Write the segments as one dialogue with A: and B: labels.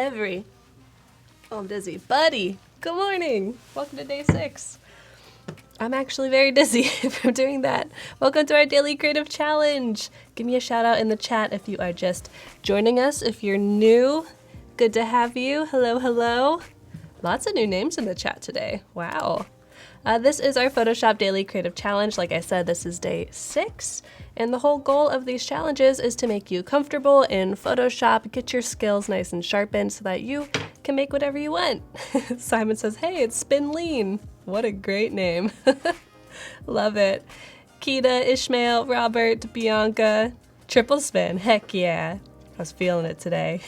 A: I'm dizzy. Buddy, good morning. Welcome to day 6. I'm actually very dizzy from doing that. Welcome to our daily creative challenge. Give me a shout out in the chat if you are just joining us. If you're new, good to have you. Hello, hello. Lots of new names in the chat today. Wow. This is our Photoshop Daily Creative Challenge. Like I said, this is day 6. And the whole goal of these challenges is to make you comfortable in Photoshop, get your skills nice and sharpened so that you can make whatever you want. Simon says, hey, it's Spin Lean. What a great name. Love it. Keita, Ishmael, Robert, Bianca, Triple Spin. Heck yeah. I was feeling it today.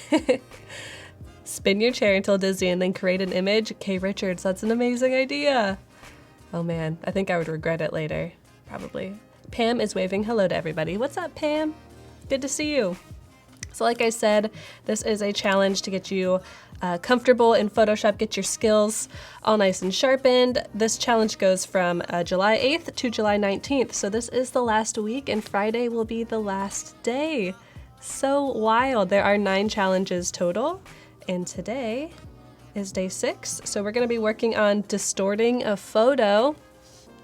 A: Spin your chair until dizzy and then create an image. Kay Richards, that's an amazing idea. Oh man, I think I would regret it later, probably. Pam is waving hello to everybody. What's up, Pam? Good to see you. So like I said, this is a challenge to get you comfortable in Photoshop, get your skills all nice and sharpened. This challenge goes from July 8th to July 19th. So this is the last week and Friday will be the last day. So wild. There are 9 challenges total and today is day 6. So we're going to be working on distorting a photo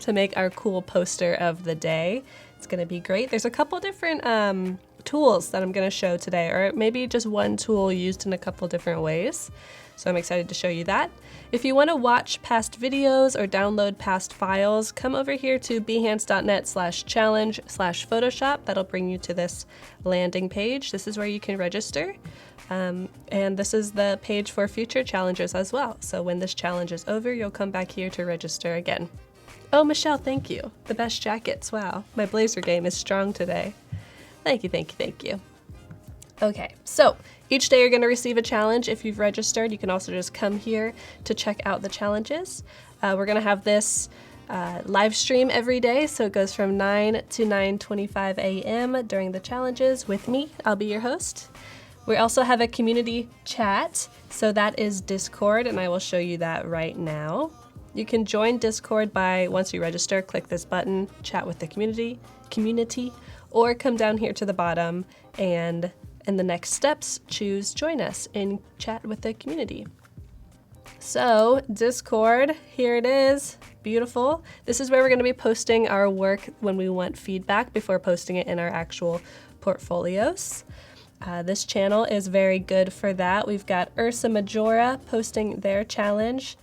A: to make our cool poster of the day. It's going to be great. There's a couple different tools that I'm going to show today, or maybe just one tool used in a couple different ways. So I'm excited to show you that. If you want to watch past videos or download past files, come over here to behance.net/challenge/Photoshop. That'll bring you to this landing page. This is where you can register. And this is the page for future challenges as well. So when this challenge is over, you'll come back here to register again. Oh, Michelle, thank you. The best jackets. Wow, my blazer game is strong today. Thank you, thank you, thank you. Okay, so each day you're going to receive a challenge. If you've registered, you can also just come here to check out the challenges. We're going to have this live stream every day, so it goes from 9 to 9:25 a.m. during the challenges with me. I'll be your host. We also have a community chat, so that is Discord, and I will show you that right now. You can join Discord by, once you register, click this button, chat with the community, or come down here to the bottom and in the next steps, choose join us and chat with the community. So Discord, here it is, beautiful. This is where we're going to be posting our work when we want feedback before posting it in our actual portfolios. This channel is very good for that. We've got Ursa Majora posting their challenge.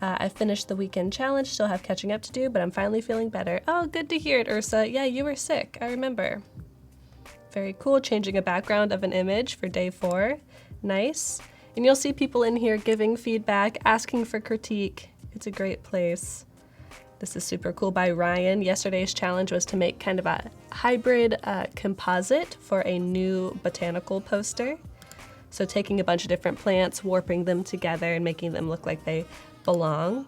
A: I finished the weekend challenge, still have catching up to do, but I'm finally feeling better. Oh, good to hear it, Ursa. Yeah, you were sick, I remember. Very cool, changing a background of an image for day 4. Nice. And you'll see people in here giving feedback, asking for critique. It's a great place. This is super cool by Ryan. Yesterday's challenge was to make kind of a hybrid composite for a new botanical poster. So taking a bunch of different plants, warping them together and making them look like they belong.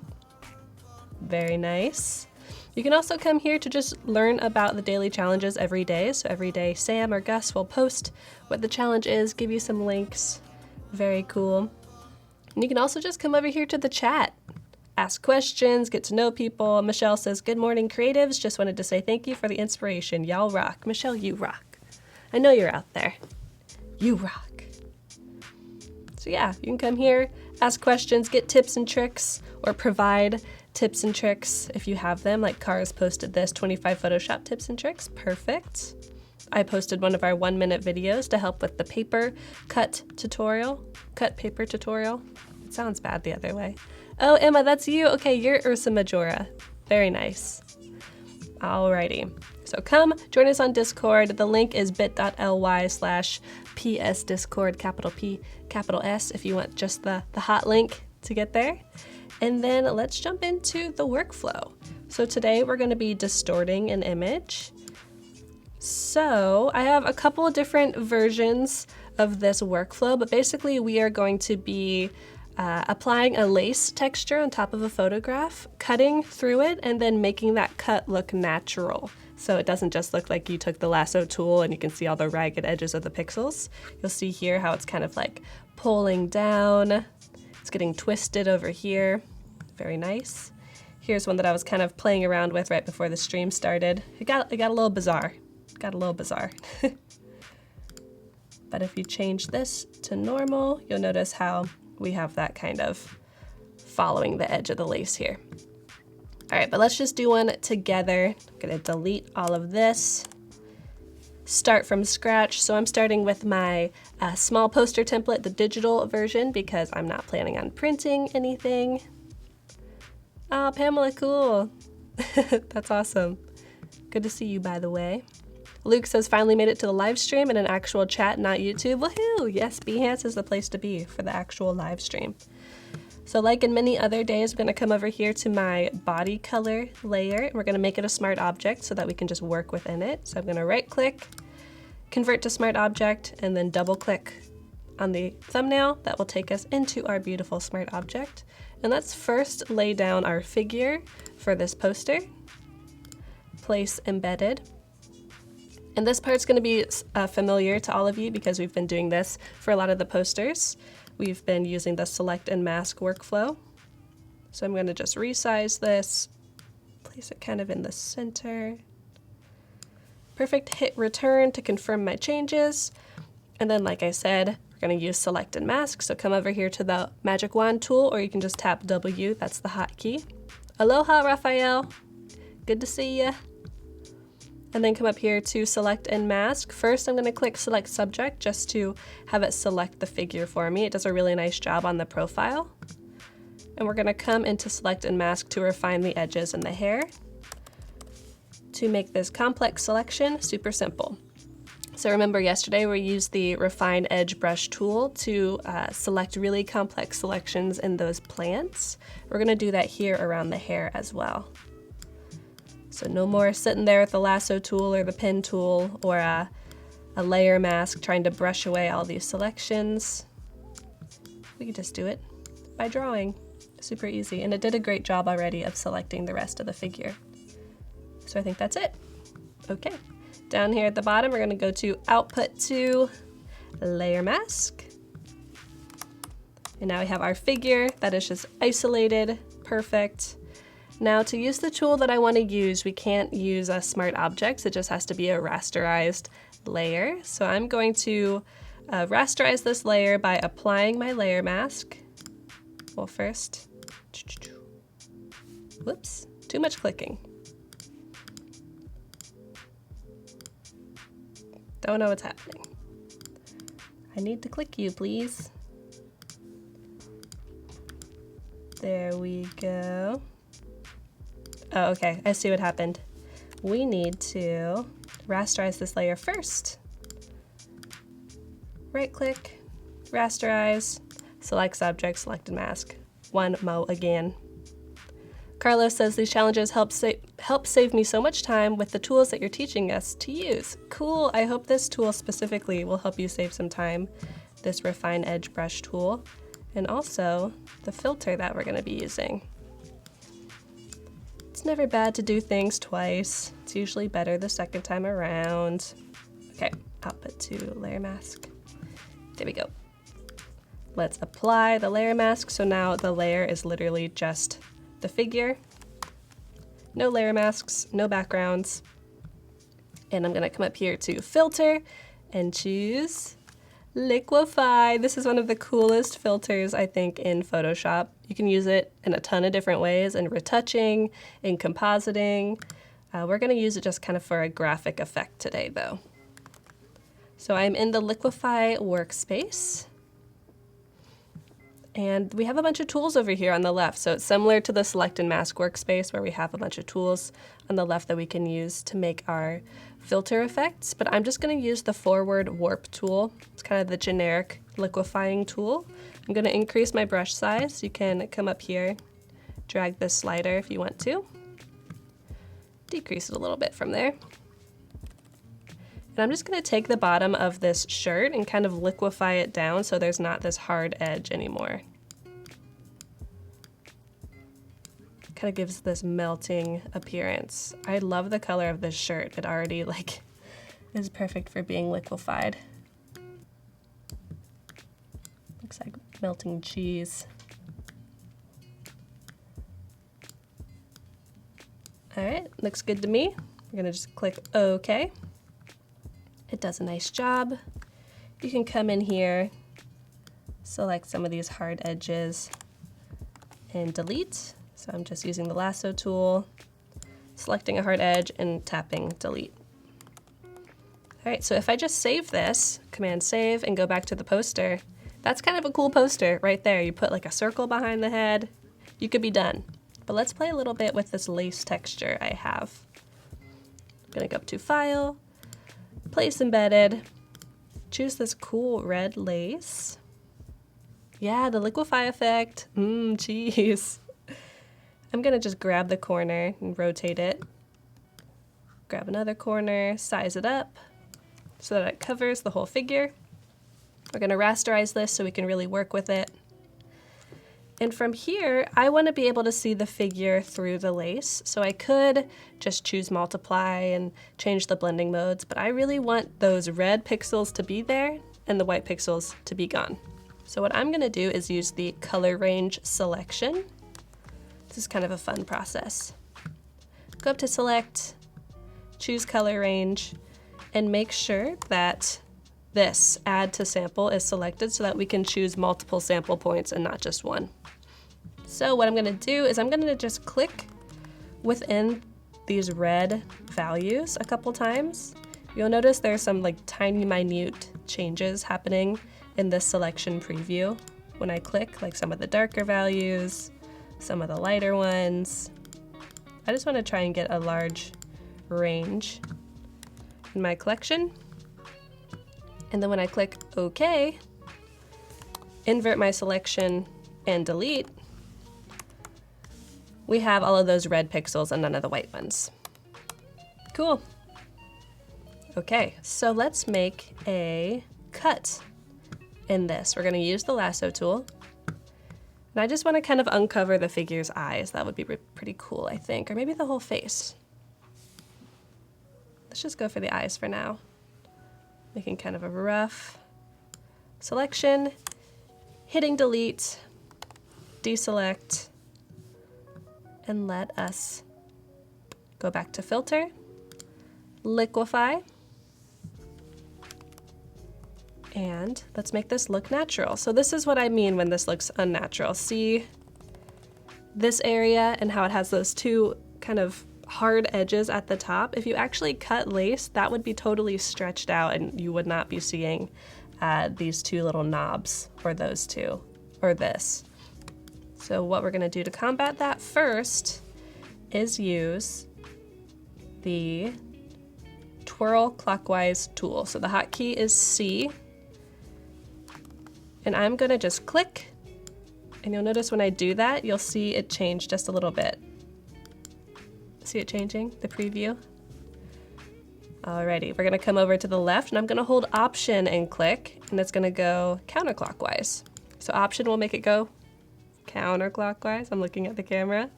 A: Very nice. You can also come here to just learn about the daily challenges every day. So every day Sam or Gus will post what the challenge is, give you some links. Very cool. And you can also just come over here to the chat. Ask questions, get to know people. Michelle says, good morning, creatives. Just wanted to say thank you for the inspiration. Y'all rock. Michelle, you rock. I know you're out there. You rock. So yeah, you can come here, ask questions, get tips and tricks, or provide tips and tricks if you have them. Like Cars posted this, 25 Photoshop tips and tricks. Perfect. I posted one of our 1-minute videos to help with the paper cut paper tutorial. It sounds bad the other way. Oh, Emma, that's you. Okay, you're Ursa Majora. Very nice. Alrighty. So come join us on Discord. The link is bit.ly/psdiscord, capital P, capital S, if you want just the hot link to get there. And then let's jump into the workflow. So today we're going to be distorting an image. So I have a couple of different versions of this workflow, but basically we are going to be applying a lace texture on top of a photograph, cutting through it, and then making that cut look natural. So it doesn't just look like you took the lasso tool and you can see all the ragged edges of the pixels. You'll see here how it's kind of like pulling down. It's getting twisted over here. Very nice. Here's one that I was kind of playing around with right before the stream started. It got a little bizarre. But But if you change this to normal, you'll notice how we have that kind of following the edge of the lace here. All right, but let's just do one together. I'm gonna delete all of this. Start from scratch. So I'm starting with my small poster template, the digital version, because I'm not planning on printing anything. Oh, Pamela, cool. That's awesome. Good to see you, by the way. Luke says, finally made it to the live stream in an actual chat, not YouTube. Woohoo! Yes, Behance is the place to be for the actual live stream. So like in many other days, I'm gonna come over here to my body color layer, and we're gonna make it a smart object so that we can just work within it. So I'm gonna right click, convert to smart object, and then double click on the thumbnail. That will take us into our beautiful smart object. And let's first lay down our figure for this poster. Place embedded. And this part's gonna be familiar to all of you because we've been doing this for a lot of the posters. We've been using the select and mask workflow. So I'm going to just resize this, place it kind of in the center. Perfect, hit return to confirm my changes. And then like I said, we're going to use select and mask. So come over here to the magic wand tool, or you can just tap W, that's the hotkey. Aloha, Raphael, good to see ya. And then come up here to select and mask. First, I'm gonna click select subject just to have it select the figure for me. It does a really nice job on the profile. And we're gonna come into select and mask to refine the edges and the hair. To make this complex selection super simple. So remember yesterday we used the refine edge brush tool to select really complex selections in those plants. We're gonna do that here around the hair as well. So no more sitting there with the lasso tool or the pen tool or a layer mask trying to brush away all these selections. We can just do it by drawing. Super easy. And it did a great job already of selecting the rest of the figure. So I think that's it. Okay. Down here at the bottom, we're gonna go to output to layer mask. And now we have our figure that is just isolated, perfect. Now to use the tool that I want to use, we can't use a smart objects, it just has to be a rasterized layer. So I'm going to rasterize this layer by applying my layer mask. Well, first, whoops, too much clicking. Don't know what's happening. I need to click you, please. There we go. Oh, okay, I see what happened. We need to rasterize this layer first. Right click, rasterize, select subject, select and mask. One mo again. Carlos says these challenges help save me so much time with the tools that you're teaching us to use. Cool, I hope this tool specifically will help you save some time, this refine edge brush tool, and also the filter that we're gonna be using. It's never bad to do things twice. It's usually better the second time around. Okay, output to layer mask. There we go. Let's apply the layer mask. So now the layer is literally just the figure. No layer masks, no backgrounds. And I'm gonna come up here to filter and choose Liquify. This is one of the coolest filters, I think, in Photoshop. You can use it in a ton of different ways, in retouching, in compositing. We're gonna use it just kind of for a graphic effect today, though. So I'm in the Liquify workspace. And we have a bunch of tools over here on the left. So it's similar to the select and mask workspace where we have a bunch of tools on the left that we can use to make our filter effects, but I'm just gonna use the forward warp tool. It's kind of the generic liquefying tool. I'm gonna increase my brush size. You can come up here, drag this slider if you want to. Decrease it a little bit from there. And I'm just gonna take the bottom of this shirt and kind of liquefy it down so there's not this hard edge anymore. Kind of gives this melting appearance. I love the color of this shirt. It already is perfect for being liquefied. Looks like melting cheese. All right, looks good to me. We're gonna just click OK. It does a nice job. You can come in here, select some of these hard edges, and delete. So I'm just using the lasso tool, selecting a hard edge and tapping delete. All right, so if I just save this, Command save, and go back to the poster, that's kind of a cool poster right there. You put like a circle behind the head, you could be done. But let's play a little bit with this lace texture I have. I'm gonna go up to File, Place Embedded, choose this cool red lace. Yeah, the liquefy effect, cheese. I'm gonna just grab the corner and rotate it. Grab another corner, size it up so that it covers the whole figure. We're gonna rasterize this so we can really work with it. And from here, I wanna be able to see the figure through the lace. So I could just choose multiply and change the blending modes, but I really want those red pixels to be there and the white pixels to be gone. So what I'm gonna do is use the color range selection. This is kind of a fun process. Go up to select, choose color range, and make sure that this add to sample is selected so that we can choose multiple sample points and not just one. So what I'm gonna do is I'm gonna just click within these red values a couple times. You'll notice there's some like tiny minute changes happening in this selection preview. When I click, like some of the darker values, some of the lighter ones. I just wanna try and get a large range in my collection. And then when I click OK, invert my selection and delete, we have all of those red pixels and none of the white ones. Cool. Okay, so let's make a cut in this. We're gonna use the lasso tool. And I just wanna kind of uncover the figure's eyes. That would be pretty cool, I think, or maybe the whole face. Let's just go for the eyes for now. Making kind of a rough selection, hitting delete, deselect, and let us go back to filter, liquefy, and let's make this look natural. So this is what I mean when this looks unnatural. See this area and how it has those two kind of hard edges at the top. If you actually cut lace, that would be totally stretched out and you would not be seeing these two little knobs, or those two, or this. So what we're gonna do to combat that first is use the twirl clockwise tool. So the hotkey is C, and I'm gonna just click, and you'll notice when I do that, you'll see it change just a little bit. See it changing, the preview? Alrighty, we're gonna come over to the left and I'm gonna hold Option and click, and it's gonna go counterclockwise. So Option will make it go counterclockwise. I'm looking at the camera.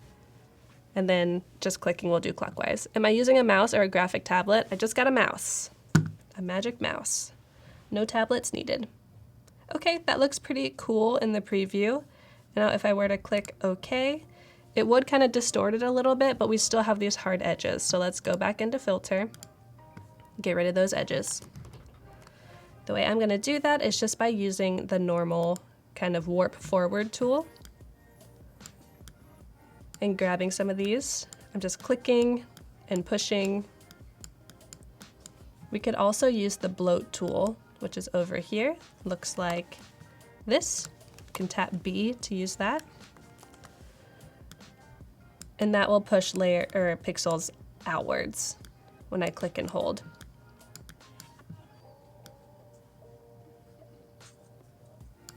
A: And then just clicking will do clockwise. Am I using a mouse or a graphic tablet? I just got a mouse, a magic mouse. No tablets needed. Okay, that looks pretty cool in the preview. Now if I were to click OK, it would kind of distort it a little bit, but we still have these hard edges. So let's go back into filter, get rid of those edges. The way I'm gonna do that is just by using the normal kind of warp forward tool and grabbing some of these. I'm just clicking and pushing. We could also use the bloat tool, which is over here. Looks like this. You can tap B to use that. And that will push layer or pixels outwards when I click and hold.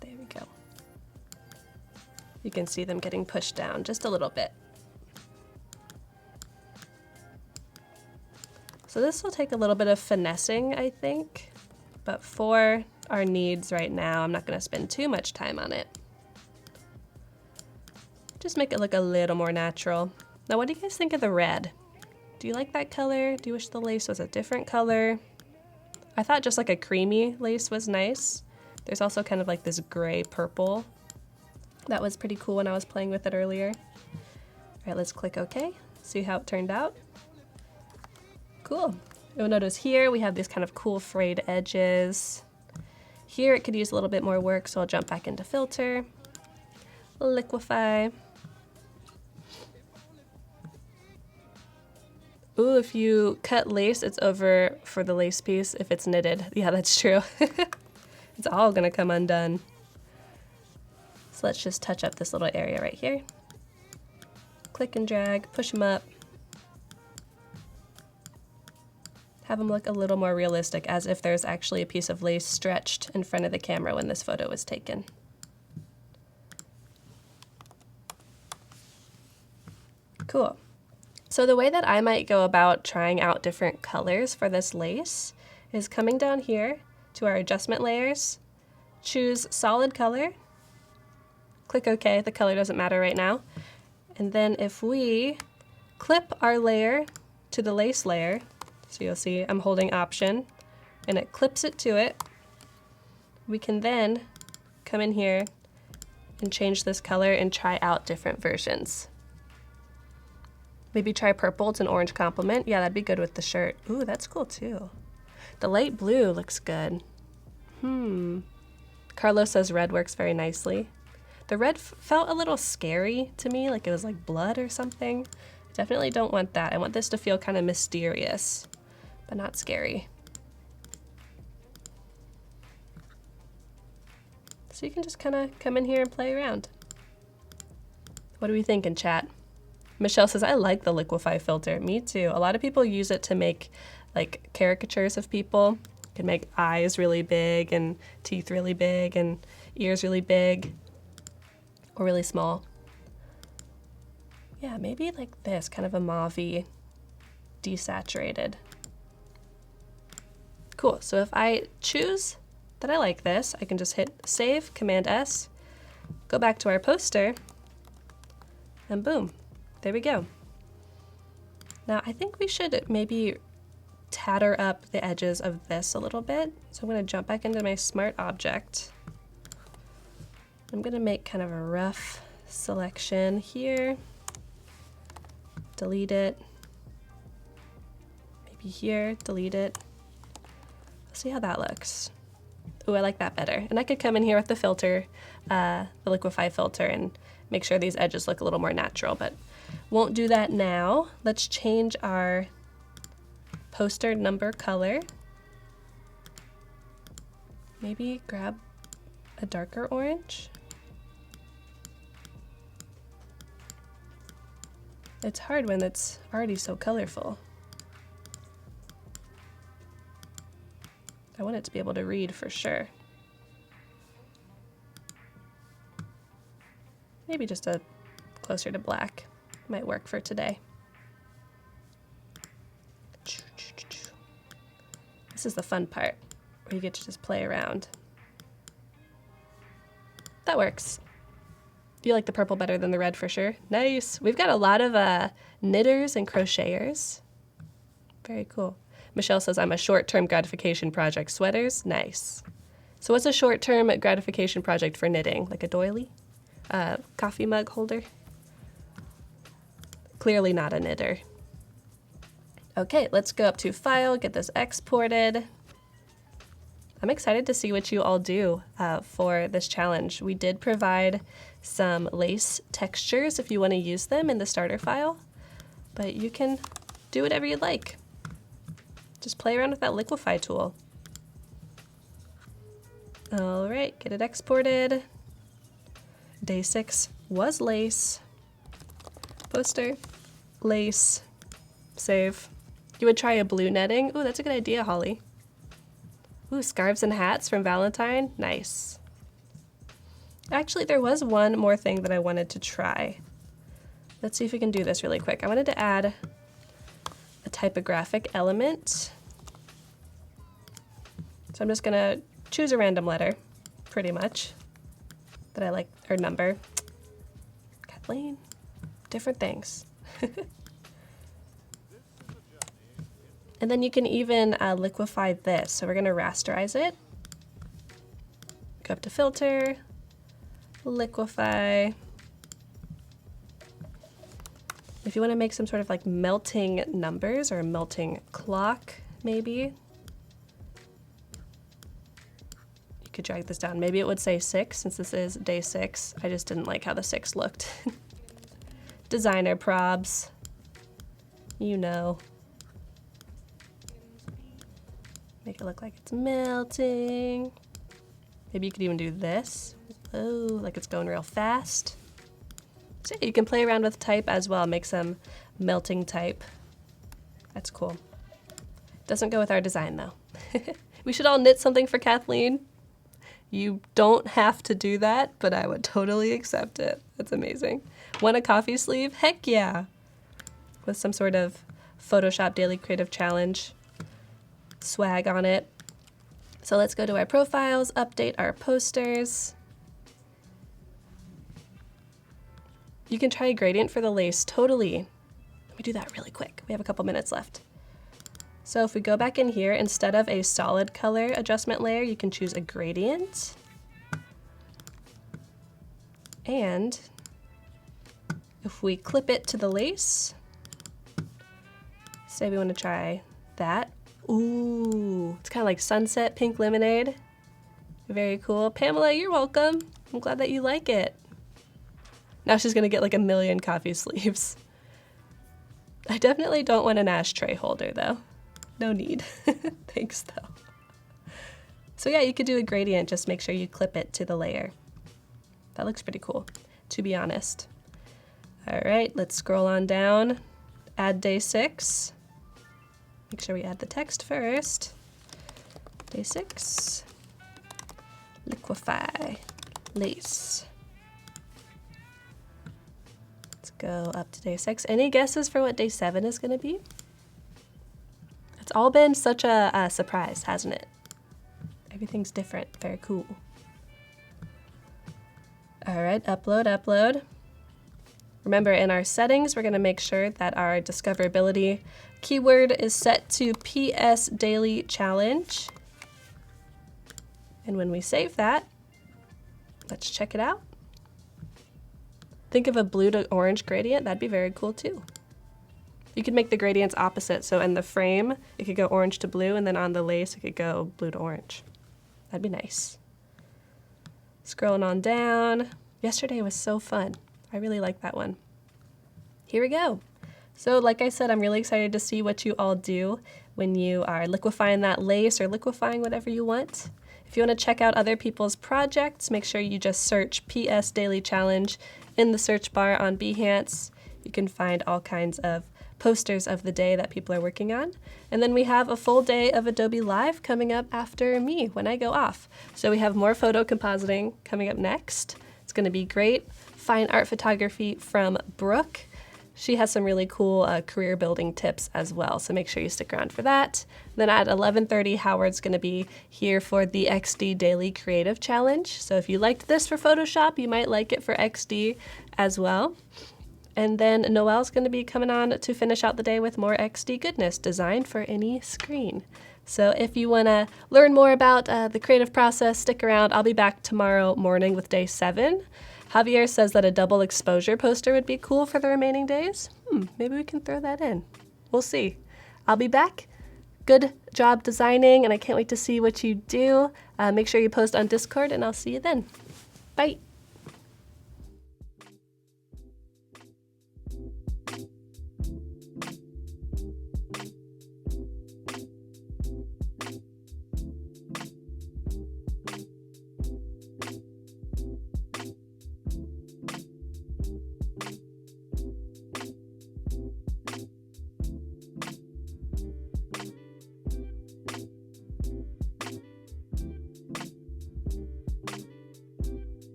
A: There we go. You can see them getting pushed down just a little bit. So this will take a little bit of finessing, I think, but for our needs right now, I'm not going to spend too much time on it. Just make it look a little more natural. Now, what do you guys think of the red? Do you like that color? Do you wish the lace was a different color? I thought just like a creamy lace was nice. There's also kind of like this gray purple. That was pretty cool when I was playing with it earlier. All right, let's click OK. See how it turned out. Cool. You'll notice here we have these kind of cool frayed edges. Here it could use a little bit more work, so I'll jump back into filter, liquify. Ooh, if you cut lace, it's over for the lace piece if it's knitted. Yeah, that's true. It's all gonna come undone. So let's just touch up this little area right here. Click and drag, push them up. Have them look a little more realistic, as if there's actually a piece of lace stretched in front of the camera when this photo was taken. Cool. So the way that I might go about trying out different colors for this lace is coming down here to our adjustment layers, choose solid color, click OK, the color doesn't matter right now, and then if we clip our layer to the lace layer, so you'll see I'm holding Option and it clips it to it, we can then come in here and change this color and try out different versions. Maybe try purple, it's an orange complement. Yeah, that'd be good with the shirt. Ooh, that's cool too. The light blue looks good. Carlos says red works very nicely. The red felt a little scary to me, like it was like blood or something. I definitely don't want that. I want this to feel kind of mysterious, but not scary. So you can just kind of come in here and play around. What are we thinking, chat? Michelle says, I like the liquify filter. Me too. A lot of people use it to make like caricatures of people. You can make eyes really big and teeth really big and ears really big or really small. Yeah, maybe like this, kind of a mauve-y, desaturated. Cool, so if I choose that I like this, I can just hit Save, Command S, go back to our poster, and boom. There we go. Now I think we should maybe tatter up the edges of this a little bit. So I'm going to jump back into my smart object. I'm going to make kind of a rough selection here. Delete it. Maybe here, delete it. Let's see how that looks. Ooh, I like that better. And I could come in here with the filter, the liquify filter, and make sure these edges look a little more natural, but won't do that now. Let's change our poster number color. Maybe grab a darker orange. It's hard when it's already so colorful. I want it to be able to read for sure. Maybe just a closer to black might work for today. This is the fun part, where you get to just play around. That works. You like the purple better than the red for sure. Nice. We've got a lot of knitters and crocheters. Very cool. Michelle says, I'm a short-term gratification project. Sweaters? Nice. So what's a short-term gratification project for knitting? Like a doily? Coffee mug holder? Clearly not a knitter. Okay, let's go up to File, get this exported. I'm excited to see what you all do for this challenge. We did provide some lace textures if you want to use them in the starter file, but you can do whatever you'd like. Just play around with that liquify tool. All right, get it exported. Day 6 was lace. Poster, lace, save. You would try a blue netting? Ooh, that's a good idea, Holly. Ooh, scarves and hats from Valentine? Nice. Actually, there was one more thing that I wanted to try. Let's see if we can do this really quick. I wanted to add a typographic element. So I'm just gonna choose a random letter, pretty much, that I like, or number. Kathleen, different things. And then you can even liquify this. So we're gonna rasterize it. Go up to filter, liquify. If you wanna make some sort of like melting numbers or a melting clock, maybe, you you could drag this down. Maybe it would say 6 since this is day 6. I just didn't like how the 6 looked. Designer probs. You know. Make it look like it's melting. Maybe you could even do this. Oh, like it's going real fast. So yeah, you can play around with type as well. Make some melting type. That's cool. Doesn't go with our design though. We should all knit something for Kathleen. You don't have to do that, but I would totally accept it. That's amazing. Want a coffee sleeve? Heck yeah. With some sort of Photoshop Daily Creative Challenge swag on it. So let's go to our profiles, update our posters. You can try a gradient for the lace, totally. Let me do that really quick. We have a couple minutes left. So if we go back in here, instead of a solid color adjustment layer, you can choose a gradient. And if we clip it to the lace, say we want to try that. Ooh, it's kind of like sunset pink lemonade. Very cool. Pamela, you're welcome. I'm glad that you like it. Now she's gonna get like a million coffee sleeves. I definitely don't want an ashtray holder though. No need. Thanks though. So yeah, you could do a gradient, just make sure you clip it to the layer. That looks pretty cool, to be honest. All right, let's scroll on down. Add day 6. Make sure we add the text first. Day 6. Liquify lace. Let's go up to day 6. Any guesses for what day 7 is going to be? It's all been such a surprise, hasn't it? Everything's different. Very cool. All right, upload. Remember, in our settings, we're going to make sure that our discoverability keyword is set to PS Daily Challenge. And when we save that, let's check it out. Think of a blue to orange gradient. That'd be very cool too. You could make the gradients opposite. So in the frame, it could go orange to blue, and then on the lace, it could go blue to orange. That'd be nice. Scrolling on down. Yesterday was so fun. I really like that one. Here we go. So like I said, I'm really excited to see what you all do when you are liquefying that lace or liquefying whatever you want. If you want to check out other people's projects, make sure you just search PS Daily Challenge in the search bar on Behance. You can find all kinds of posters of the day that people are working on. And then we have a full day of Adobe Live coming up after me when I go off. So we have more photo compositing coming up next. It's going to be great. Fine art photography from Brooke. She has some really cool career building tips as well, so make sure you stick around for that. Then at 11:30, Howard's going to be here for the XD Daily Creative Challenge. So if you liked this for Photoshop, you might like it for XD as well. And then Noelle's going to be coming on to finish out the day with more XD goodness designed for any screen. So if you want to learn more about the creative process, stick around. I'll be back tomorrow morning with day 7. Javier says that a double exposure poster would be cool for the remaining days. Maybe we can throw that in. We'll see. I'll be back. Good job designing, and I can't wait to see what you do. Make sure you post on Discord, and I'll see you then. Bye.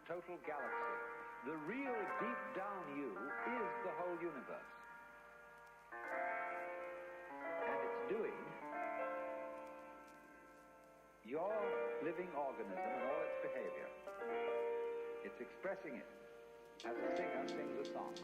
B: total galaxy. The real deep down you is the whole universe. And it's doing your living organism and all its behavior. It's expressing it as a singer sings a song.